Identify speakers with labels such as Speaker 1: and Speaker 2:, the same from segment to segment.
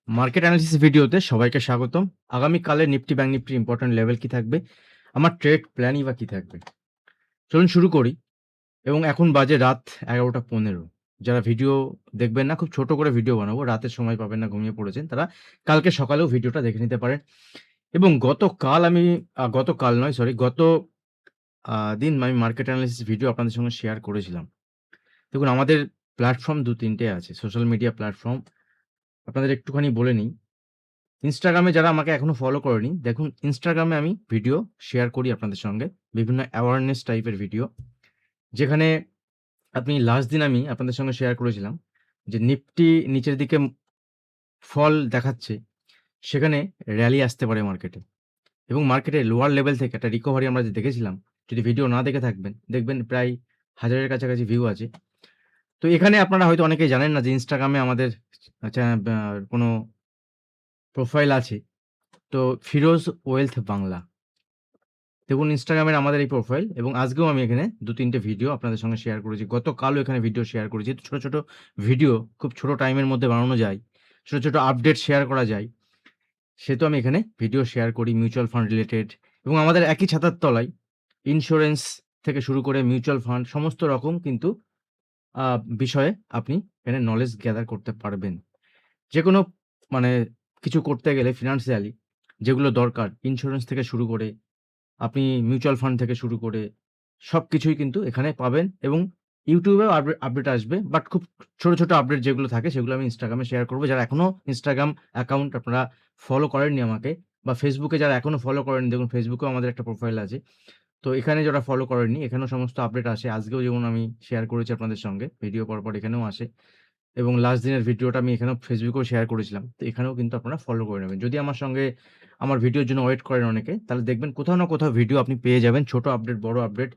Speaker 1: Market analysis ভিডিওতে সবাইকে স্বাগতম। আগামীকালের নিফটি ব্যাংক নিফটির ইম্পোর্টেন্ট লেভেল কি থাকবে? আমার ট্রেড প্ল্যানই বা কি থাকবে? চলুন শুরু করি এবং এখন বাজে রাত ১১:১৫। যারা ভিডিও দেখবেন না, খুব ছোট করে ভিডিও বানাবো। রাতে সময় পাবেন না, ঘুমিয়ে পড়েছেন, তারা কালকে সকালেও ভিডিওটা দেখে নিতে পারেন। এবং গতকাল আমি গতকাল নয় সরি, গত দিন আমি মার্কেট অ্যানালিসিস ভিডিও আপনাদের সঙ্গে শেয়ার করেছিলাম। দেখুন, আমাদের প্ল্যাটফর্ম ২-৩ টে আছে, সোশ্যাল মিডিয়া প্ল্যাটফর্ম। আপনাদের একটুখানি বলে নিই। Instagram এ যারা আমাকে এখনো ফলো করেনি, দেখুন Instagram এ আমি ভিডিও শেয়ার করি আপনাদের সঙ্গে। বিভিন্ন অ্যাওয়ারনেস টাইপের ভিডিও। যেখানে আপনি লাস্ট দিন আমি আপনাদের সঙ্গে শেয়ার করেছিলাম যে নিফটি নিচের দিকে ফল দেখাচ্ছে। সেখানে র‍্যালি আসতে পারে মার্কেটে এবং মার্কেটে লোয়ার লেভেল থেকে একটা রিকভারি আমরা যে দেখেছিলাম, যদি ভিডিও না দেখে থাকবেন, দেখবেন প্রায় ১০০০ এর কাছাকাছি ভিউ আছে। তো এখানে আপনারা হয়তো অনেকেই জানেন না যে Instagram এ আমাদের আচ্ছা কোনো প্রোফাইল আছে। তো ফিরোজ ওয়েলথ বাংলা। দেখুন Instagram এর আমাদের এই প্রোফাইল এবং আজকেও আমি এখানে ২-৩ টে ভিডিও আপনাদের সঙ্গে শেয়ার করেছি। গতকালও এখানে ভিডিও শেয়ার করেছি। ছোট, ছোট ভিডিও খুব ছোট টাইমের মধ্যে বানানো যায়। ছোট, ছোট আপডেট শেয়ার করা যায়। সেহেতু আমি এখানে ভিডিও শেয়ার করি মিউচুয়াল ফান্ড রিলেটেড এবং আমাদের একই ছাতার তলায় ইন্সুরেন্স থেকে শুরু করে মিউচুয়াল ফান্ড সমস্ত রকম কিন্তু আ বিষয়ে আপনি এখানে নলেজ গ্যাদার করতে পারবেন। যেকোনো মানে কিছু করতে গেলে ফিন্যান্সিয়ালি যেগুলো দরকার ইন্সুরেন্স থেকে শুরু করে আপনি মিউচুয়াল ফান্ড থেকে শুরু করে সবকিছুই কিন্তু এখানে পাবেন এবং YouTube এও আপডেট আসবে। বাট খুব ছোট, ছোট আপডেট যেগুলো থাকে সেগুলো আমি Instagram এ শেয়ার করব। যারা এখনো Instagram অ্যাকাউন্ট আপনারা ফলো করেননি আমাকে বা Facebook এ যারা এখনো ফলো করেননি, দেখুন Facebook এও আমাদের একটা প্রোফাইল আছে। তো এখানে যারা ফলো করেননি, এখানেও সমস্ত আপডেট আসে। আজকেও যেমন আমি শেয়ার করেছি আপনাদের সঙ্গে, ভিডিও পরপর এখানেও আসে। এবং লাস্ট দিনের ভিডিওটা আমি এখানেও Facebook এও শেয়ার করেছিলাম। তো এখানেও কিন্তু আপনারা ফলো করে নেবেন। যদি আমার সঙ্গে আমার ভিডিওর জন্য ওয়েট করেন অনেকে, তাহলে দেখবেন কোথাও না কোথাও ভিডিও আপনি পেয়ে যাবেন। ছোট আপডেট, বড় আপডেট।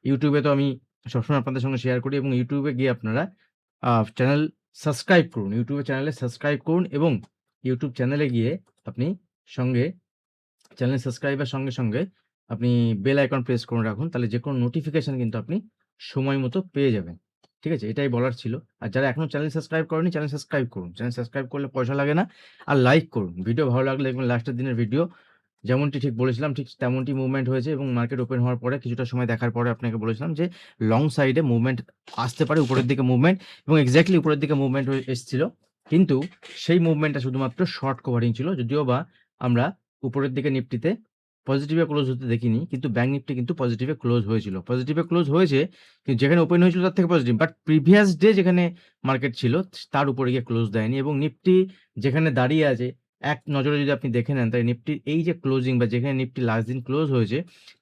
Speaker 1: YouTube এ তো আমি সবসময় আপনাদের সঙ্গে শেয়ার করি এবং YouTube এ গিয়ে আপনারা চ্যানেল সাবস্ক্রাইব করুন। YouTube এ চ্যানেলে সাবস্ক্রাইব করুন এবং YouTube চ্যানেলে গিয়ে আপনি সঙ্গে চ্যানেল সাবস্ক্রাইবের সঙ্গে, সঙ্গে আপনি বেল আইকন প্রেস করে রাখুন। তাহলে যেকোনো নোটিফিকেশন কিন্তু আপনি সময় মতো পেয়ে যাবেন। ঠিক আছে? এটাই বলার ছিল। আর যারা এখনো চ্যানেল সাবস্ক্রাইব করেনি, চ্যানেল সাবস্ক্রাইব করুন। চ্যানেল সাবস্ক্রাইব করলে পয়সা লাগে না। আর লাইক করুন। ভিডিও ভালো লাগলে দেখবেন লাস্টের দিনের ভিডিও যেমনটি ঠিক বলেছিলাম ঠিক তেমনটি মুভমেন্ট হয়েছে এবং মার্কেট ওপেন হওয়ার পরে কিছুটা সময় দেখার পরে আপনাকে বলেছিলাম যে লং সাইডে মুভমেন্ট আসতে পারে, উপরের দিকে মুভমেন্ট এবং এক্সাক্টলি উপরের দিকে মুভমেন্ট হয়ে এসছিল। কিন্তু সেই মুভমেন্টটা শুধুমাত্র শর্ট কভারিং ছিল। যদিও বা আমরা উপরের দিকে নিফটিতে পজিটিভে ক্লোজ হতে দেখিনি। কিন্তু ব্যাংক নিফটি কিন্তু পজিটিভে ক্লোজ হয়েছিল। পজিটিভে ক্লোজ হয়েছে কিন্তু যেখানে ওপেন হয়েছিল তার থেকে পজিটিভ। বাট প্রিভিয়াস ডে যেখানে মার্কেট ছিল তার উপরে গিয়ে ক্লোজ দেয়নি এবং নিফটি যেখানে দাঁড়িয়ে আছে এক নজরে যদি আপনি দেখে নেন তাহলে নিফটির এই যে ক্লোজিং বা যেখানে নিফটি লাস্ট দিন ক্লোজ হয়েছে,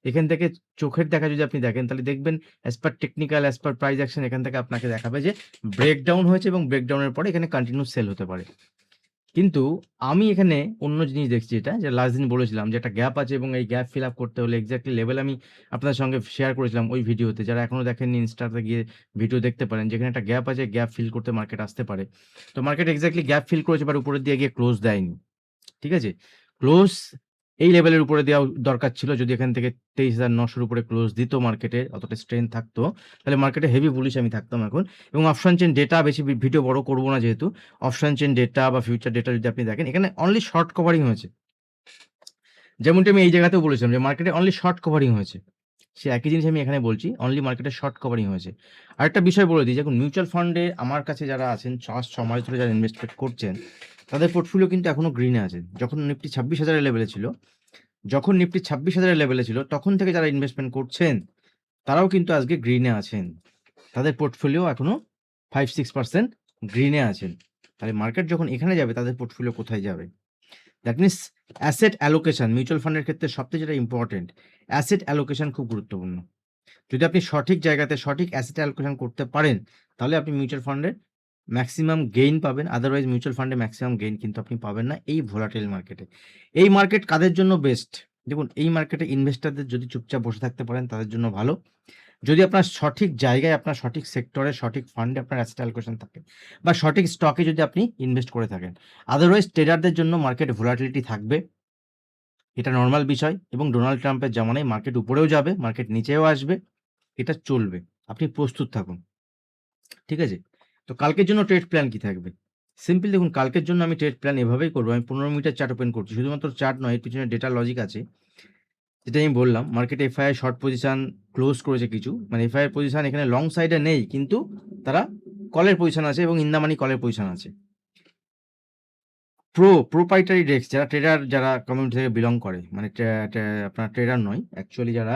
Speaker 1: এখান থেকে চোখের দেখা যদি আপনি দেখেন তাহলে দেখবেন as per technical, as per price action এখান থেকে আপনাকে দেখাবে যে ব্রেকডাউন হয়েছে এবং ব্রেকডাউনের পরে এখানে কন্টিনিউ সেল হতে পারে। কিন্তু আমি এখানে অন্য জিনিস দেখছি এটা যে লাস্ট দিন বলেছিলাম যে একটা গ্যাপ আছে এবং এই গ্যাপ ফিল আপ করতে হলে এক্সাক্টলি লেভেল আমি আপনাদের সঙ্গে শেয়ার করেছিলাম ওই ভিডিওতে। যারা এখনো দেখেননি ইনস্টাতে গিয়ে ভিডিও দেখতে পারেন। যেখানে একটা গ্যাপ আছে, গ্যাপ ফিল করতে মার্কেট আসতে পারে। তো মার্কেট এক্সাক্টলি গ্যাপ ফিল করেছে বাট উপরের দিয়ে গিয়ে ক্লোজ দেয়নি। ঠিক আছে? ক্লোজ এই লেভেলের উপরে দেওয়া দরকার ছিল। যদি এখান থেকে ২৩,৯০০ র উপরে ক্লোজ দিত মার্কেটে, অতটা স্ট্রেংথ থাকতো, তাহলে মার্কেটে হেভি বুলিশ আমি থাকতাম এখন। এবং অপশন চেইন ডেটা বেশি ভিডিও বড় করব না যেহেতু। অপশন চেইন ডেটা বা ফিউচার ডেটা যদি আপনি দেখেন, এখানে অনলি শর্ট কভারিং হয়েছে। যেমনটি আমি এই জায়গাতেও বলেছিলাম যে মার্কেটে অনলি শর্ট কভারিং হয়েছে। সে একই জিনিস আমি এখানে বলছি, অনলি মার্কেটে শর্ট কভারিং হয়েছে। আরেকটা বিষয় বলে দিই, দেখুন মিউচুয়াল ফান্ডে আমার কাছে যারা আছেন ৬ মাস ধরে যারা ইনভেস্টমেন্ট করছেন, তাদের পোর্টফোলিও কিন্তু এখনো গ্রিনে আছে। যখন নিফটি ২৬,০০০ এর লেভেলে ছিল, যখন নিফটি ২৬,০০০ এর লেভেলে ছিল, তখন থেকে যারা ইনভেস্টমেন্ট করছেন, তারাও কিন্তু আজকে গ্রিনে আছেন। তাদের পোর্টফোলিও এখনো ৫-৬% গ্রিনে আছেন। তাহলে মার্কেট যখন এখানে যাবে, তাদের পোর্টফোলিও কোথায় যাবে? That means asset allocation mutual ফান্ডের ক্ষেত্রে সবথেকে যেটা ইম্পোর্টেন্ট, অ্যাসেট অ্যালোকেশন খুব গুরুত্বপূর্ণ। যদি আপনি সঠিক জায়গাতে সঠিক অ্যাসেট অ্যালোকেশন করতে পারেন, তাহলে আপনি মিউচুয়াল ফান্ডে ম্যাক্সিমাম গেইন পাবেন। আদারওয়াইজ মিউচুয়াল ফান্ডে ম্যাক্সিমাম গেইন কিন্তু আপনি পাবেন না এই ভোলাটাইল মার্কেটে। এই মার্কেট কাদের জন্য বেস্ট? দেখুন এই মার্কেটে ইনভেস্টরদের যদি চুপচাপ বসে থাকতে পারেন তাদের জন্য ভালো। যদি আপনার সঠিক জায়গায়, আপনার সঠিক সেক্টরে, সঠিক ফান্ডে আপনার অ্যাসেট অ্যালোকেশন থাকে বা সঠিক স্টকে যদি আপনি ইনভেস্ট করে থাকেন। আদারওয়াইজ ট্রেডারদের জন্য মার্কেট ভোলাটিলিটি থাকবে। এটা নরমাল বিষয় এবং ডোনাল্ড ট্রাম্পের জামানায় মার্কেট উপরেও যাবে, মার্কেট নিচেও আসবে। এটা চলবে। আপনি প্রস্তুত থাকুন। ঠিক আছে? তো কালকের জন্য ট্রেড প্ল্যান কি থাকবে? সিম্পল দেখুন কালকের জন্য আমি ট্রেড প্ল্যান এভাবেই করবো। আমি 15 মিনিটের চার্ট ওপেন করছি। শুধুমাত্র চার্ট নয়, এর পিছনে ডেটা লজিক আছে। যেটা আমি বললাম, মার্কেটে এফআইআই শর্ট পজিশন ক্লোজ করেছে কিছু। মানে এফআইআই পজিশন এখানে লং সাইডে নেই, কিন্তু তারা কলের পজিশন আছে এবং ইন দ্য মানি কলের পজিশন আছে। প্রোপ্রাইটারি ডেস্ক যারা ট্রেডার, যারা কমিউনিটি থেকে বিলং করে, মানে আপনার ট্রেডার নয়, অ্যাকচুয়ালি যারা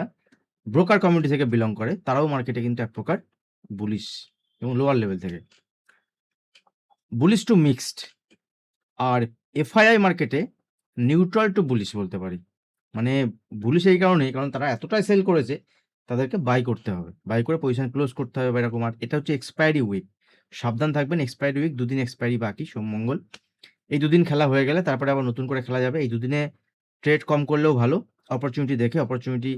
Speaker 1: ব্রোকার কমিউনিটি থেকে বিলং করে, তারাও মার্কেটে কিন্তু এক প্রকার বুলিশ এবং লোয়ার লেভেল থেকে বুলিশ টু মিক্সড। আর এফআইআই মার্কেটে নিউট্রাল টু বুলিশ বলতে পারি। মানে বুলিশ এই কারণেই, কারণ তারা এতটাই সেল করেছে, তাদেরকে বাই করতে হবে, বাই করে পজিশন ক্লোজ করতে হবে বা এরকম। আর এটা হচ্ছে এক্সপায়ারি উইক, সাবধান থাকবেন। এক্সপায়ারি উইক, দুদিন এক্সপায়ারি বাকি, সোম মঙ্গল। এই দুদিন খেলা হয়ে গেলে তারপরে আবার নতুন করে খেলা যাবে। এই দুদিনে ট্রেড কম করলেও ভালো, অপরচুনিটি দেখে অপরচুনিটি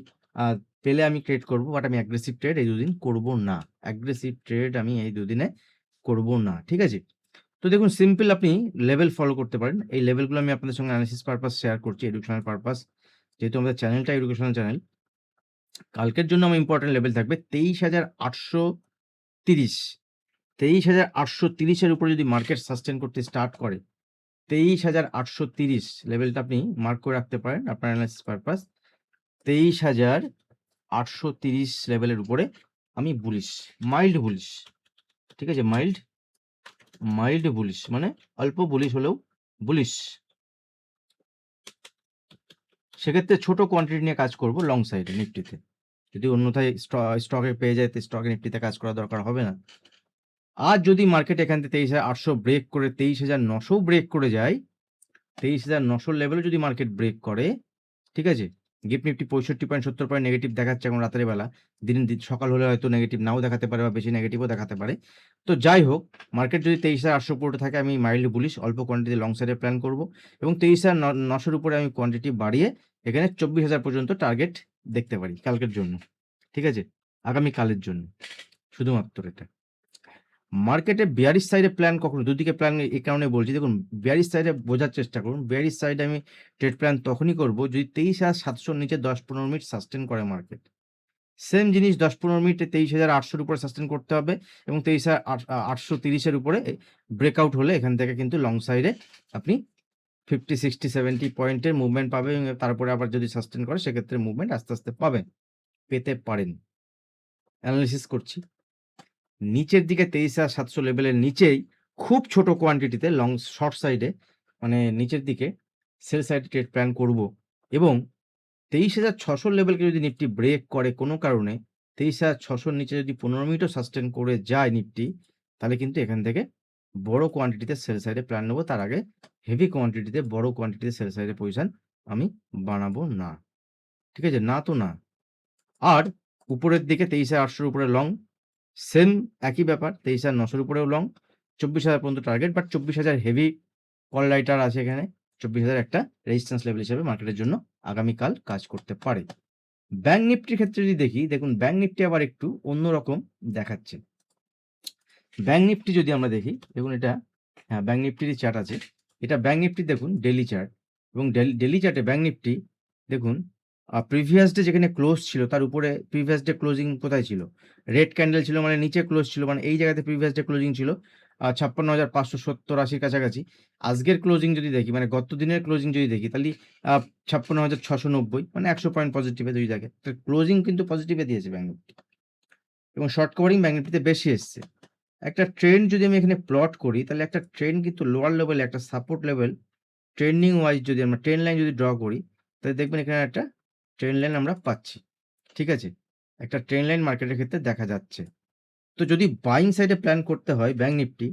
Speaker 1: পেলে আমি ট্রেড করব, বাট আমি অ্যাগ্রেসিভ ট্রেড এই দুদিন করব না। অ্যাগ্রেসিভ ট্রেড আমি এই দুদিনে করব না, ঠিক আছে? তো দেখুন সিম্পল আপনি লেভেল ফলো করতে পারেন। এই লেভেলগুলো আমি আপনাদের সঙ্গে অ্যানালিসিস পারপাস শেয়ার করছি, এডুকেশনাল পারপাস। যেহেতু আমাদের চ্যানেলটা এডুকেশনাল চ্যানেল, কালকের জন্য আমার ইম্পর্টেন্ট লেভেল থাকবে 23,830। 23,830 এর উপরে যদি মার্কেট সাস্টেন করতে স্টার্ট করে, 23,830 লেভেলটা আপনি মার্ক করে রাখতে পারেন আপনার অ্যানালিসিস পারপাস। 23,830 লেভেলের উপরে আমি বুলিশ, মাইল্ড বুলিশ, ঠিক আছে? মাইল্ড বুলিশ মানে অল্প বুলিশ হলেও বুলিশ। সেক্ষেত্রে ছোট কোয়ান্টিটি নিয়ে কাজ করব লং সাইডে নিফটিতে। যদি অন্যথায় স্টকে পেয়ে যায়, তো স্টকে নিফটিতে কাজ করা দরকার হবে না। আর যদি মার্কেট এখান থেকে 23,800 ব্রেক করে 23,900 ব্রেক করে যায়, 23,900 লেভেলে যদি মার্কেট ব্রেক করে, ঠিক আছে? গিফট নিফটি 65.70 পয়েন্ট নেগেটিভ দেখাচ্ছে এখন রাতের বেলা। দিন সকাল হলে হয়তো নেগেটিভ নাও দেখাতে পারে বা বেশি নেগেটিভও দেখাতে পারে। তো যাই হোক, মার্কেট যদি 23,800 উপরে থাকে, আমি মাইল্ড বুলিশ, অল্প কোয়ান্টিটি লং সাইডে প্ল্যান করব এবং 23,900 উপরে আমি কোয়ান্টিটি বাড়িয়ে এখানে 24,000 পর্যন্ত টার্গেট দেখতে পারি কালকের জন্য, ঠিক আছে? আগামীকালের জন্য শুধুমাত্র এটা। মার্কেটে বিয়ারিশ সাইডে প্ল্যান কখনো, দুদিকে প্ল্যান এই কারণে বলছি। দেখুন বিয়ারিশ সাইডে বোঝার চেষ্টা করুন। বিয়ারিশ সাইডে আমি ট্রেড প্ল্যান তখনই করব যদি 23,700 নিচে 10-15 মিনিট সাস্টেন করে মার্কেট। সেম জিনিস 10-15 মিনিটে 23,800 উপরে সাস্টেন করতে হবে এবং 23,830 এর উপরে ব্রেকআউট হলে এখান থেকে কিন্তু লং সাইডে আপনি 50, 60, 70 পয়েন্টের মুভমেন্ট পাবেন এবং তারপরে আবার যদি সাস্টেন করে সেক্ষেত্রে মুভমেন্ট আস্তে আস্তে পেতে পারেন। অ্যানালিসিস করছি নিচের দিকে 23,700 লেভেলের নিচেই খুব ছোট কোয়ান্টিটিতে লং শর্ট সাইডে, মানে নিচের দিকে সেল সাইডে ট্রেড প্ল্যান করব এবং 23,600 লেভেলকে যদি নিফটি ব্রেক করে কোনো কারণে, 23,600 নিচে যদি 15 মিনিটও সাস্টেন করে যায় নিফটি, তাহলে কিন্তু এখান থেকে বড় কোয়ান্টিটিতে সেল সাইডে প্ল্যান নেব। তার আগে হেভি কোয়ান্টিটিতে, বড় কোয়ান্টিটিতে সেল সাইডে পজিশন আমি বানাবো না, ঠিক আছে? না তো না। আর উপরের দিকে 23,800 উপরে লং, সেম একই ব্যাপার, 23,900 উপরেও লং, 24,000 পর্যন্ত target, but 24,000 heavy call writer আছে এখানে। 24,000 একটা রেজিস্ট্যান্স লেভেল হিসেবে মার্কেটের জন্য আগামীকাল কাজ করতে পারে। ব্যাংক নিফটির ক্ষেত্রে যদি দেখি, দেখুন ব্যাংক নিফটি আবার একটু অন্যরকম দেখাচ্ছে। ব্যাংক নিফটি যদি আমরা দেখি, দেখুন এটা, হ্যাঁ ব্যাংক নিফটির চার্ট আছে, এটা ব্যাংক নিফটি দেখুন ডেইলি চার্ট এবং ডেইলি চার্টে ব্যাংক নিফটি দেখুন প্রিভিয়াস ডে যেখানে ক্লোজ ছিল তার উপরে প্রিভিয়াস ডে ক্লোজিং কোথায় ছিল? রেড ক্যান্ডেল ছিল, মানে নিচে ক্লোজ ছিল, মানে এই জায়গাতে প্রিভিয়াস ডে ক্লোজিং ছিল 56,570-80 কাছাকাছি। আজকের ক্লোজিং যদি দেখি, মানে গত দিনের ক্লোজিং যদি দেখি, তাহলে 56,690, মানে 100 পয়েন্ট পজিটিভে দুই জায়গায়। তো ক্লোজিং কিন্তু পজিটিভে দিয়েছে ব্যাংক নিফটি এবং শর্ট কভারিং ব্যাংক নিফটিতে বেশি এসছে। একটা ট্রেন্ড যদি আমি এখানে প্লট করি, তাহলে একটা ট্রেন্ড কিন্তু লোয়ার লেভেলে একটা সাপোর্ট লেভেল, ট্রেন্ডিং ওয়াইজ যদি আমরা ট্রেন্ড লাইন যদি ড্র করি, তাহলে দেখবেন এখানে একটা ট্রেন্ড লাইন আমরা পাচ্ছি, ঠিক আছে? একটা ট্রেন্ড লাইন মার্কেটের ক্ষেত্রে দেখা যাচ্ছে। তো যদি বাইং সাইডে প্ল্যান করতে হয় ব্যাংক নিফটি,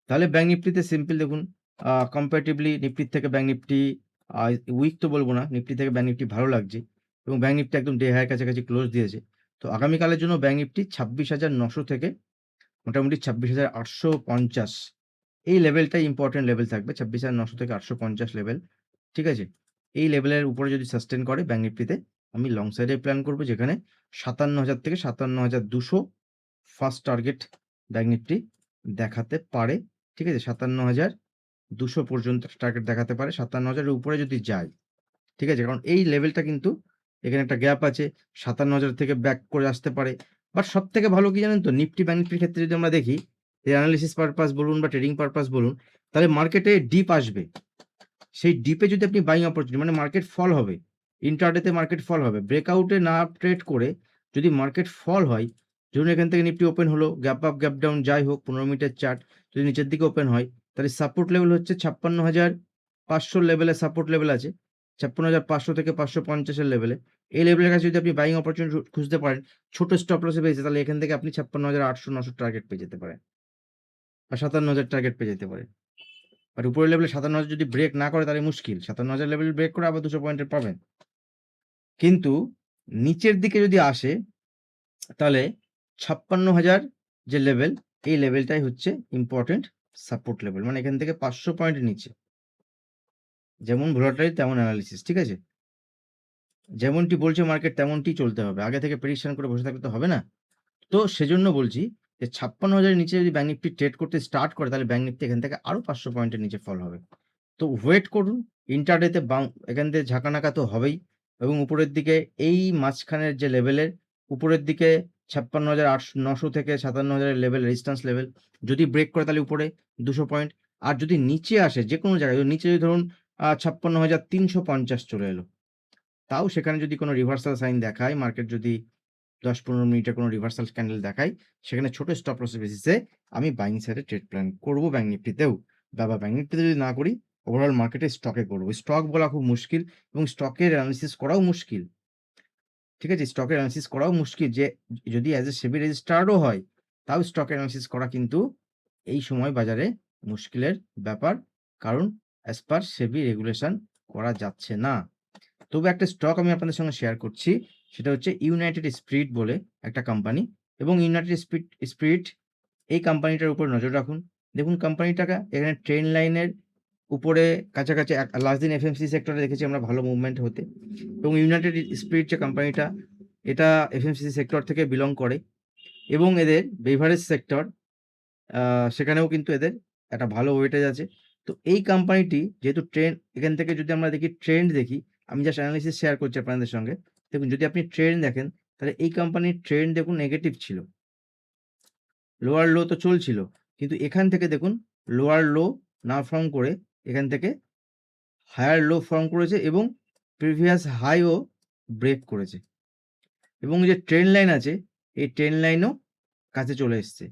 Speaker 1: তাহলে ব্যাংক নিফটিতে সিম্পল দেখুন কম্পারেটিভলি নিফটির থেকে ব্যাংক নিফটি উইক তো বলবো না, নিফটি থেকে ব্যাংক নিফটি ভালো লাগছে এবং ব্যাংক নিফটি একদম ডে হাইয়ের কাছাকাছি ক্লোজ দিয়েছে। তো আগামীকালের জন্য ব্যাংক নিফটি 26,900 থেকে মোটামুটি 26,850 এই লেভেলটাই ইম্পর্টেন্ট লেভেল থাকবে। 26,900 থেকে 850 লেভেল, ঠিক আছে? এই লেভেলের উপরে যদি সাস্টেন করে ব্যাংক নিফটিতে, আমি লং সাইডে প্ল্যান করব, যেখানে 57,000 থেকে 57,200 ফার্স্ট টার্গেট ব্যাংক নিফটি দেখাতে পারে, ঠিক আছে? 57,200 পর্যন্ত টার্গেট দেখাতে পারে, 57,000 এর উপরে যদি যায়, ঠিক আছে? কারণ এই লেভেলটা কিন্তু এখানে একটা গ্যাপ আছে, 57,000 থেকে ব্যাক করে আসতে পারে। বাট সবথেকে ভালো কি জানেন তো? নিফটি ব্যাংক নিফটির ক্ষেত্রে যদি আমরা দেখি, অ্যানালিসিস পারপাস বলুন বা ট্রেডিং পারপাস বলুন, তাহলে মার্কেটে ডিপ আসবে, সেই ডিপে যদি আপনি বাইং অপরচুনিটি, মানে মার্কেট ফল হবে, ইন্ট্রাডেতে মার্কেট ফল হবে, ব্রেকআউটে না ট্রেড করে যদি মার্কেট ফল হয়, ধরুন এখান থেকে নিফটি ওপেন হলো, গ্যাপ আপ গ্যাপ ডাউন যাই হোক, 15 মিনিটের চার্ট যদি নিচের দিকে ওপেন হয়, তাহলে সাপোর্ট লেভেল হচ্ছে 56,500 লেভেলে সাপোর্ট লেভেল আছে, 56,500 থেকে 550 এর লেভেলে। এই লেভেলের কাছে যদি আপনি বাইং অপরচুনিটি খুঁজতে পারেন ছোট স্টপ লসে পেয়েছে, তাহলে এখান থেকে আপনি 56,800-900 টার্গেট পেয়ে যেতে পারেন, বা 57,000 টার্গেট পেয়ে যেতে পারেন। বাট উপরের লেভেলে 57,000 যদি ব্রেক না করে তাহলে মুশকিল, 57,000 লেভেল ব্রেক করে আবার 200 পয়েন্টের পাবেন। কিন্তু নিচের দিকে যদি আসে তাহলে 56,000 যে লেভেল, এই লেভেলটাই হচ্ছে ইম্পর্টেন্ট সাপোর্ট লেভেল, মানে এখান থেকে 500 পয়েন্টের নিচে। যেমন ভোলাটাইল তেমন অ্যানালিসিস, ঠিক আছে? যেমনটি বলছে মার্কেট তেমনটি চলতে হবে, আগে থেকে প্রেডিকশন করে বসে থাকলে তো হবে না। তো সেজন্য বলছি যে 56,000 এর নিচে যদি ব্যাংক নিফটি ট্রেড করতে স্টার্ট করে, তাহলে ব্যাংক নিফটি এখান থেকে আরো 500 পয়েন্টের নিচে ফল হবে। তো ওয়েট করুন, ইন্টারডেতে এখান থেকে ঝাঁকানাকা তো হবেই, এবং উপরের দিকে এই মাঝখানের যে লেভেলের উপরের দিকে 56,900 থেকে 57,000 লেভেল, রেজিস্ট্যান্স লেভেল যদি ব্রেক করে তাহলে উপরে 200 পয়েন্ট। আর যদি নিচে আসে যে কোনো জায়গায়, নিচে যদি ধরুন 56,350 চলে এলো, তাও সেখানে যদি কোনো রিভার্সাল সাইন দেখায়, মার্কেট যদি 10-15 মিনিটের কোনো রিভার্সাল ক্যান্ডেল দেখায়, সেখানে ছোট স্টপ লস বেসিসে আমি বাইং সাইডে ট্রেড প্ল্যান করব ব্যাংক নিফটিতেও। বা ব্যাংক নিফটিতে যদি না করি, ওভারঅল মার্কেটে স্টকে করব। স্টক বলা খুব মুশকিল এবং স্টকের অ্যানালিসিস করাও মুশকিল। ঠিক আছে? স্টকের অ্যানালিসিস করাও মুশকিল, যে যদি অ্যাজ এ সেবি রেজিস্টার্ডও হয়, তাও স্টকের অ্যানালিসিস করা কিন্তু এই সময় বাজারে মুশকিলের ব্যাপার। কারণ অ্যাজ পার সেবি রেগুলেশন করা যাচ্ছে না। তবে একটা স্টক আমি আপনাদের সঙ্গে শেয়ার করছি, সেটা হচ্ছে ইউনাইটেড স্পিরিট বলে একটা কোম্পানি। এবং ইউনাইটেড স্পিরিট এই কোম্পানিটার উপর নজর রাখুন। দেখুন কোম্পানিটাকে এখানে ট্রেন লাইনের উপরে কাছাকাছি লাস্ট দিন এফএমসি সেক্টরে দেখেছি আমরা ভালো মুভমেন্ট হতে। এবং ইউনাইটেড স্পিরিট যে কোম্পানিটা, এটা এফএমসিজি সেক্টর থেকে বিলং করে, এবং এদের বেভারেজ সেক্টর, সেখানেও কিন্তু এদের একটা ভালো ওয়েটেজ আছে। তো এই কোম্পানিটি যেহেতু ট্রেন্ড, এখান থেকে যদি আমরা দেখি ট্রেন্ড দেখি, আমি জাস্ট অ্যানালিসিস শেয়ার করছি আপনাদের সঙ্গে। দেখুন যদি আপনি ট্রেন্ড দেখেন, তাহলে এই কোম্পানির ট্রেন্ড দেখুন নেগেটিভ ছিল, লোয়ার লো তো চলছিল, কিন্তু এখান থেকে দেখুন লোয়ার লো না ফর্ম করে এখান থেকে হায়ার লো ফর্ম করেছে, এবং প্রিভিয়াস হাইও ব্রেক করেছে, এবং যে ট্রেন্ড লাইন আছে এই ট্রেন্ড লাইনও কাছে চলে এসছে।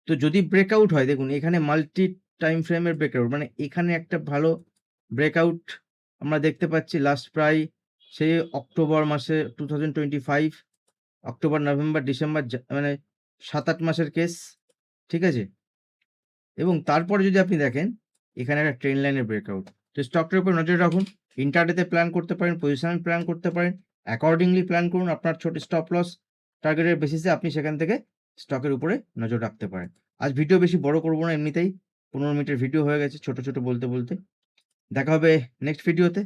Speaker 1: তো যদি ব্রেকআউট হয়, দেখুন এখানে মাল্টি টাইম ফ্রেমের ব্রেকআউট, মানে এখানে একটা ভালো ব্রেকআউট আমরা দেখতে পাচ্ছি লাস্ট প্রায় সেই অক্টোবর মাসে 2025, অক্টোবর, নভেম্বর, ডিসেম্বর, মানে 7-8 মাসের কেস, ঠিক আছে? এবং তারপরে যদি আপনি দেখেন এখানে একটা ট্রেন লাইনের ব্রেকআউট। তো স্টকটার উপর নজর রাখুন, ইন্টারডেতে প্ল্যান করতে পারেন, পজিশন প্ল্যান করতে পারেন, অ্যাকর্ডিংলি প্ল্যান করুন। আপনার ছোট স্টপ লস টার্গেটের বেসিসে আপনি সেখান থেকে স্টকের উপরে নজর রাখতে পারেন। আজ ভিডিও বেশি বড় করব না, এমনিতেই 15 মিনিটের ভিডিও হয়ে গেছে ছোট ছোট বলতে বলতে। দেখা হবে নেক্সট ভিডিওতে।